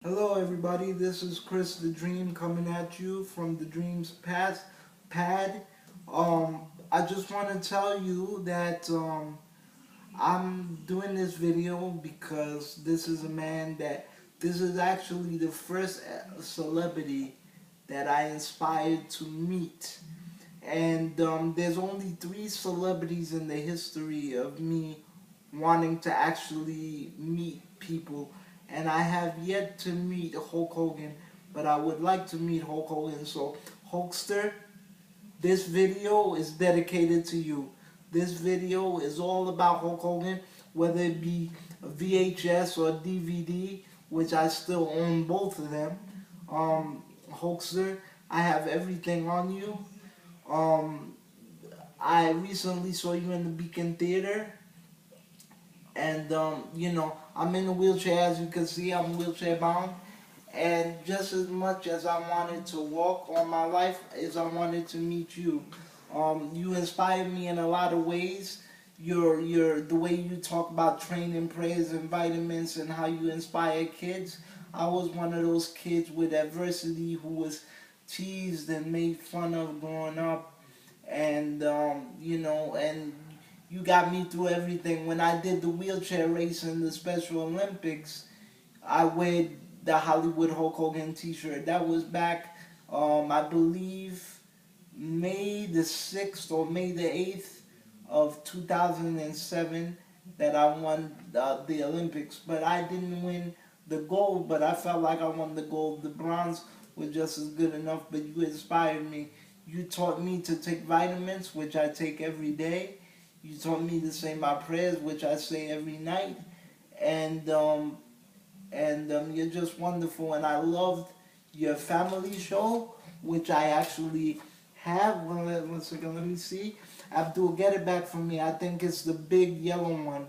Hello everybody, this is Chris the Dream coming at you from the Dreams Past Pad. I just want to tell you that I'm doing this video because this is actually the first celebrity that I inspired to meet. And there's only three celebrities in the history of me wanting to actually meet people, and I have yet to meet Hulk Hogan, but I would like to meet Hulk Hogan. So, Hulkster, this video is dedicated to you. This video is all about Hulk Hogan, whether it be a VHS or DVD, which I still own both of them. Hulkster, I have everything on you. Um, I recently saw you in the Beacon Theater, and I'm in a wheelchair. As you can see, I'm wheelchair bound, and just as much as I wanted to walk all my life as I wanted to meet you. You inspired me in a lot of ways. The way you talk about training, prayers, and vitamins, and how you inspire kids. I was one of those kids with adversity who was teased and made fun of growing up, and and you got me through everything. When I did the wheelchair race in the Special Olympics, I wear the Hollywood Hulk Hogan T-shirt. That was back, I believe, May the 6th or May the 8th of 2007 that I won the Olympics. But I didn't win the gold, but I felt like I won the gold. The bronze was just as good enough, but you inspired me. You taught me to take vitamins, which I take every day. You taught me to say my prayers, which I say every night. And you're just wonderful. And I loved your family show, which I actually have. One second, let me see. Abdul, get it back from me. I think it's the big yellow one.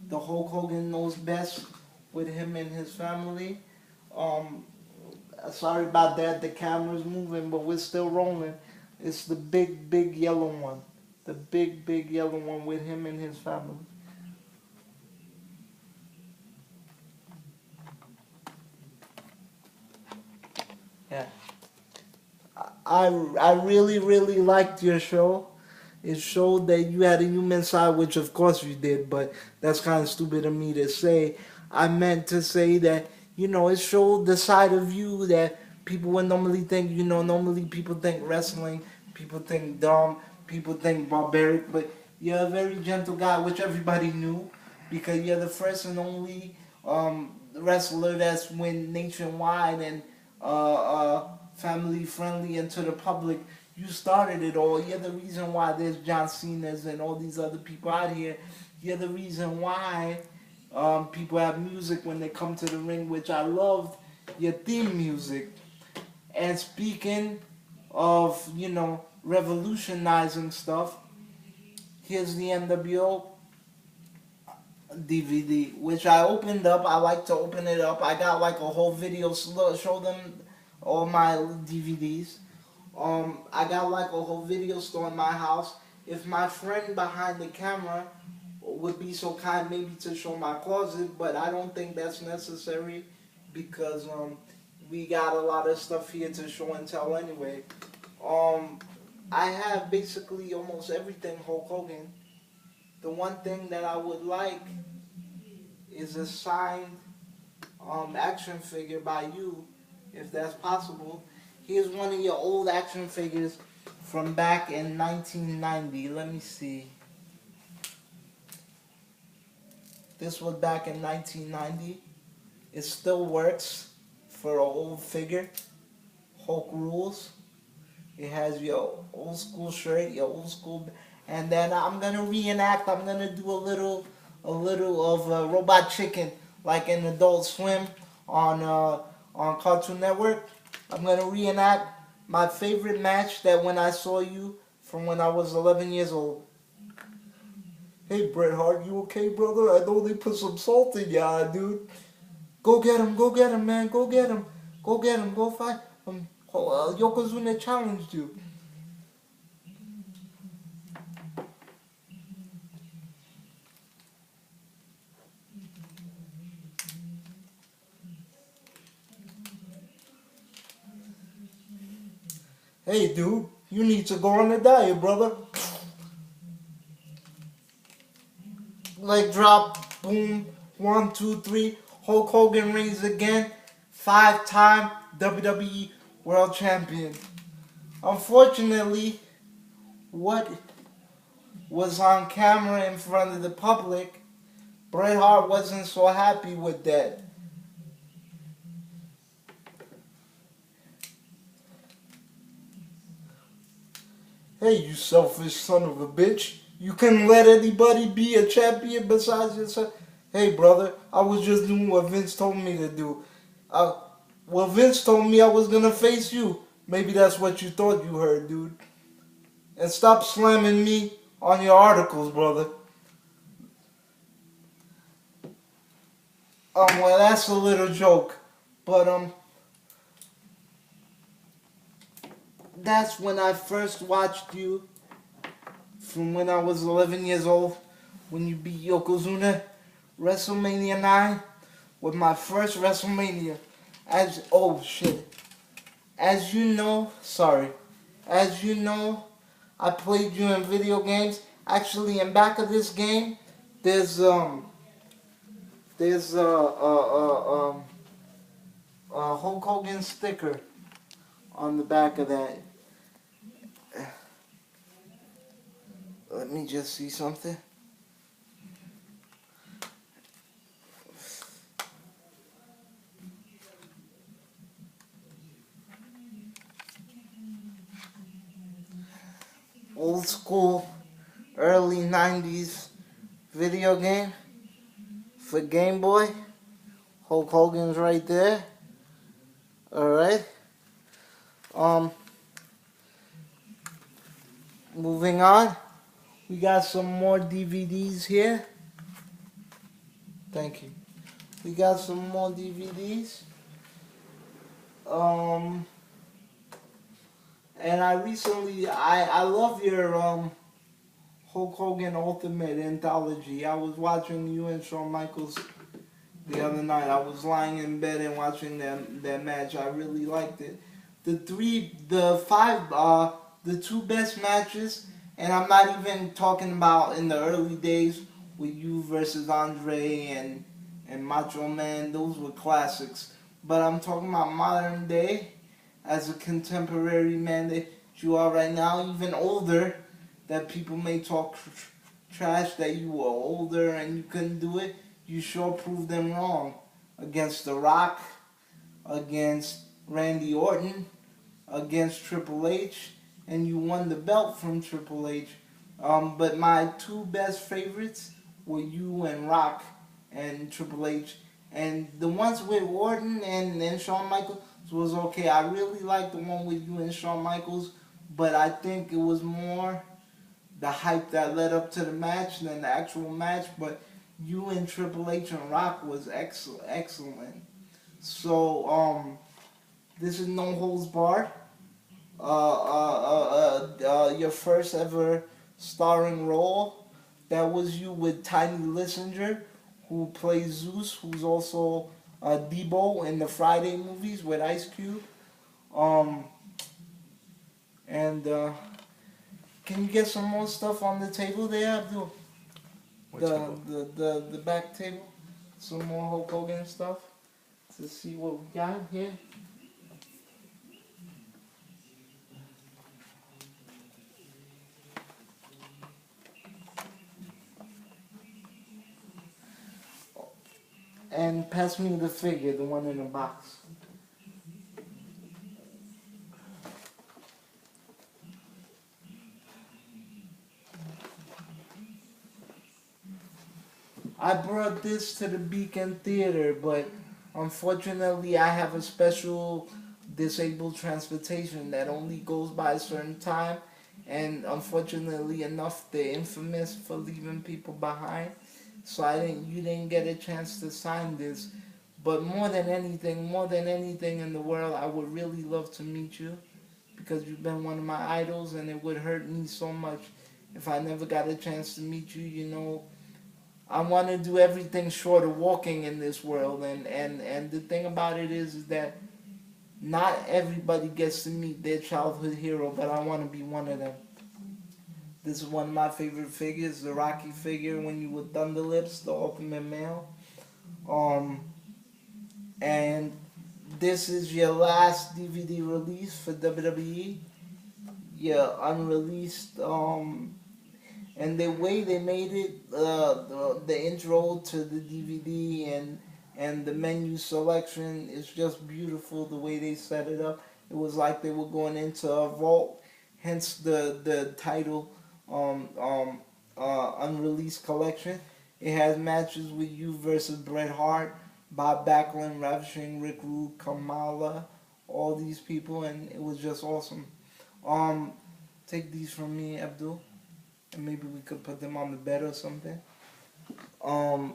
The Hulk Hogan Knows Best with him and his family. Um, Sorry about that. The camera's moving, but we're still rolling. It's the big yellow one. The big yellow one with him and his family. Yeah. I really liked your show. It showed that you had a human side, which of course you did, but that's kind of stupid of me to say. I meant to say that, it showed the side of you that people would normally think, normally people think wrestling, people think dumb, people think barbaric, but you're a very gentle guy, which everybody knew, because you're the first and only wrestler that's went nationwide and family friendly and to the public. You started it all. You're the reason why there's John Cena's and all these other people out here. You're the reason why people have music when they come to the ring, which I loved your theme music. And speaking of, revolutionizing stuff, here's the NWO DVD, which I opened up. I like to open it up. I got like a whole video, show them all my DVDs. I got like a whole video store in my house. If my friend behind the camera would be so kind maybe to show my closet, but I don't think that's necessary because we got a lot of stuff here to show and tell anyway. Um, I have basically almost everything Hulk Hogan. The one thing that I would like is a signed action figure by you, if that's possible. Here's one of your old action figures from back in 1990. Let me see. This was back in 1990. It still works for an old figure. Hulk rules. It has your old school shirt, your old school, and then I'm gonna reenact. I'm gonna do a little of Robot Chicken, like in Adult Swim on Cartoon Network. I'm gonna reenact my favorite match that when I saw you from when I was 11 years old. Hey Bret Hart, you okay, brother? I know they put some salt in your eye, dude. Go get him, man, go get him, go fight. Yokozuna challenged you. Hey, dude, you need to go on a diet, brother. Leg drop, boom, 1, 2, 3. Hulk Hogan rings again, 5-time WWE World Champion. Unfortunately, what was on camera in front of the public, Bret Hart wasn't so happy with that. Hey, you selfish son of a bitch. You can let anybody be a champion besides yourself. Hey, brother, I was just doing what Vince told me to do. Uh, well, Vince told me I was gonna face you. Maybe that's what you thought you heard, dude. And stop slamming me on your articles, brother. Well, that's a little joke. But, that's when I first watched you from when I was 11 years old, when you beat Yokozuna, WrestleMania 9, with my first WrestleMania. Oh shit. As you know, sorry. As you know, I played you in video games. Actually, in back of this game, there's there's a Hulk Hogan sticker on the back of that. Let me just see something. Old school, early 90s video game for Game Boy. Hulk Hogan's right there. Alright. Um, Moving on. We got some more DVDs here. Thank you. We got some more DVDs. Um, and I love your Hulk Hogan Ultimate Anthology. I was watching you and Shawn Michaels the other night. I was lying in bed and watching that match. I really liked it. The two best matches, and I'm not even talking about in the early days with you versus Andre and Macho Man. Those were classics. But I'm talking about modern day, as a contemporary man that you are right now, even older, that people may talk trash that you were older and you couldn't do it. You sure proved them wrong against The Rock, against Randy Orton, against Triple H, and you won the belt from Triple H. But my two best favorites were you and Rock and Triple H. And the ones with Orton and Shawn Michaels was okay. I really liked the one with you and Shawn Michaels, but I think it was more the hype that led up to the match than the actual match. But you and Triple H and Rock was excellent. So this is No Holds Barred. Your first ever starring role. That was you with Tiny Lissinger, who plays Zeus, who's also Debo in the Friday movies with Ice Cube. Um, and can you get some more stuff on the table there, Abdul? The back table, some more Hulk Hogan stuff to see what we got here. And pass me the figure, the one in the box. I brought this to the Beacon Theater, but unfortunately I have a special disabled transportation that only goes by a certain time, and unfortunately enough, they're infamous for leaving people behind. So you didn't get a chance to sign this. But more than anything in the world, I would really love to meet you because you've been one of my idols, and it would hurt me so much if I never got a chance to meet you. You know, I want to do everything short of walking in this world, and the thing about it is that Not everybody gets to meet their childhood hero, but I want to be one of them. This is one of my favorite figures, the Rocky figure when you were Thunder Lips, the Ultimate Male. Um, and this is your last DVD release for WWE. Your unreleased, and the way they made it, the intro to the DVD and the menu selection is just beautiful. The way they set it up, it was like they were going into a vault. Hence the title, unreleased collection. It has matches with you versus Bret Hart, Bob Backlund, Ravishing Rick Rude, Kamala, all these people, and it was just awesome. Um, Take these from me, Abdul, and maybe we could put them on the bed or something. Um,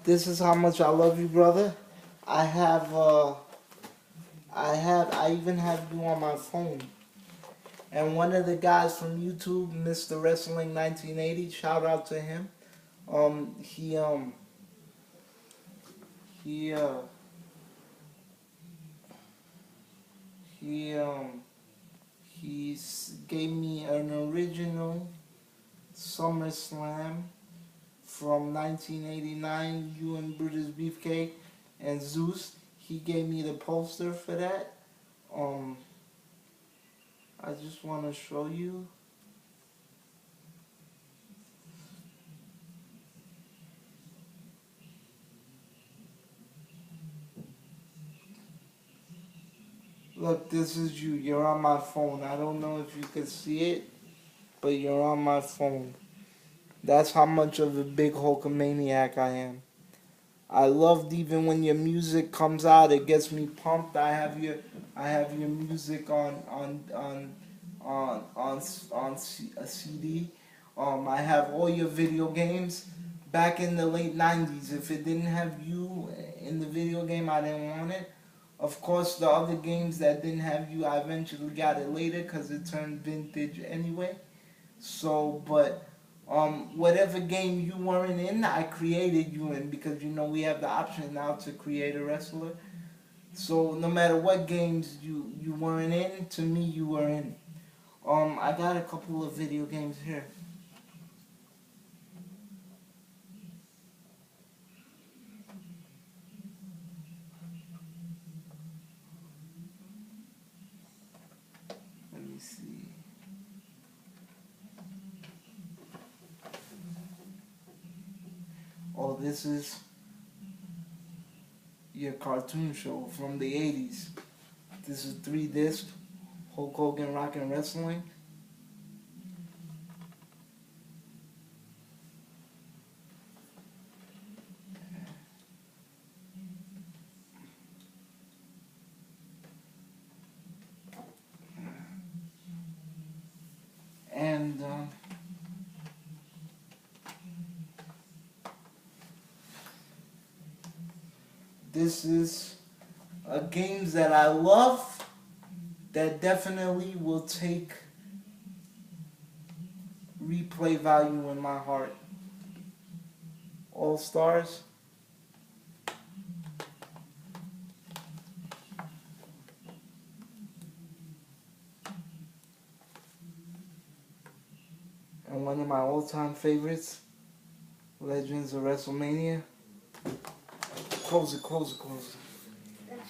this is how much I love you, brother. I have, I even have you on my phone. And one of the guys from YouTube, Mr. Wrestling 1980, shout out to him. Um, he, um, he, uh, he, gave me an original SummerSlam from 1989, you and Brutus Beefcake and Zeus. He gave me the poster for that. Um, I just want to show you. Look, this is you. You're on my phone. I don't know if you can see it, but you're on my phone. That's how much of a big Hulkamaniac I am. I loved even when your music comes out, it gets me pumped. I have your music on a CD. I have all your video games. Back in the late '90s, if it didn't have you in the video game, I didn't want it. Of course, the other games that didn't have you, I eventually got it later because it turned vintage anyway. So, but whatever game you weren't in, I created you in because you know we have the option now to create a wrestler. So no matter what games you weren't in, to me you were in. I got a couple of video games here. Let me see. Oh, this is your cartoon show from the '80s. This is 3 disc Hulk Hogan Rock and Wrestling. And this is games that I love that definitely will take replay value in my heart. All Stars. And one of my all-time favorites, Legends of WrestleMania. Close it, close it, close it.